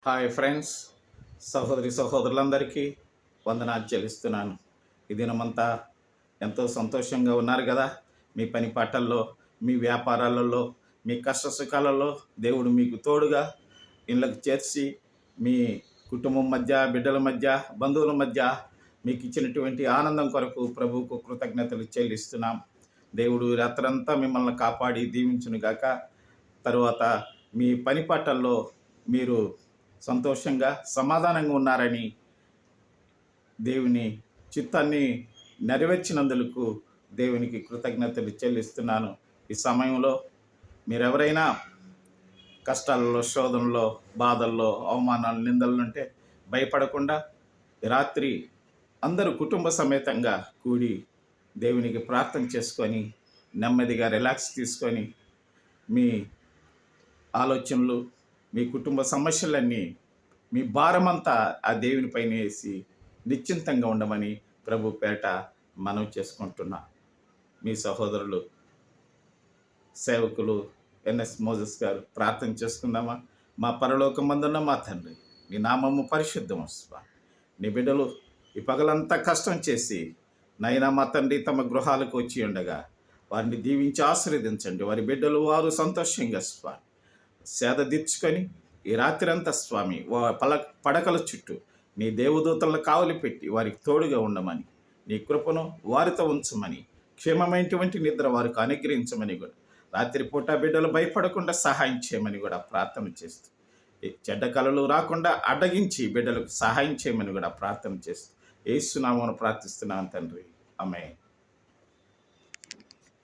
Hi friends, సహోదరి సహోదరులందరికీ వందనాలు చెల్లిస్తున్నాను. ఈ దినమంతా ఎంతో సంతోషంగా ఉన్నారు కదా. మీ పని పాటల్లో, మీ వ్యాపారాలలో, మీ కష్ట సుఖాలలో దేవుడు మీకు తోడుగా ఇళ్ళకు చేర్చి మీ కుటుంబం మధ్య, బిడ్డల మధ్య, బంధువుల మధ్య మీకు ఇచ్చినటువంటి ఆనందం కొరకు ప్రభువుకు కృతజ్ఞతలు చెల్లిస్తున్నాం. దేవుడు రాత్రంతా మిమ్మల్ని కాపాడి దీవించునుగాక. తరువాత మీ పని పాటల్లో మీరు సంతోషంగా సమాధానంగా ఉన్నారని దేవుని చిత్తాన్ని నెరవేర్చినందుకు దేవునికి కృతజ్ఞతలు చెల్లిస్తున్నాను. ఈ సమయంలో మీరెవరైనా కష్టాలలో, శోధనలో, బాధల్లో, అవమానాలు, నిందలు ఉంటే భయపడకుండా రాత్రి అందరూ కుటుంబ సమేతంగా కూడి దేవునికి ప్రార్థన చేసుకొని నెమ్మదిగా రిలాక్స్ తీసుకొని మీ ఆలోచనలు, మీ కుటుంబ సమస్యలన్నీ, మీ భారమంతా ఆ దేవుని పైన వేసి నిశ్చింతంగా ఉండమని ప్రభు పేట మనవి చేసుకుంటున్నా. మీ సహోదరులు సేవకులు ఎన్ఎస్ మోజెస్ గారు. ప్రార్థన చేసుకుందామా? మా పరలోకమందున్న మా తండ్రి, నీ నామము పరిశుద్ధమస్వా. నీ బిడ్డలు ఈ పగలంతా కష్టం చేసి నైనా మా తండ్రి తమ గృహాలకు వచ్చి ఉండగా వారిని దీవించి ఆశీర్వదించండి. వారి బిడ్డలు వారు సంతోషంగా స్వామి సేద తీర్చుకొని ఈ రాత్రి అంతా స్వామి పడకల చుట్టూ నీ దేవదూతలను కావలి పెట్టి వారికి తోడుగా ఉండమని, నీ కృపను వారితో ఉంచమని, క్షేమమైనటువంటి నిద్ర వారికి అనుగ్రహించమని కూడా రాత్రిపూట బిడ్డలు భయపడకుండా సహాయం చేయమని కూడా ప్రార్థన చేస్తూ, ఈ చెడ్డ కలలు రాకుండా అడ్డగించి బిడ్డలకు సహాయం చేయమని కూడా ప్రార్థన చేస్తూ యేసు నామమున ప్రార్థిస్తున్నాను తండ్రి. ఆమేన్.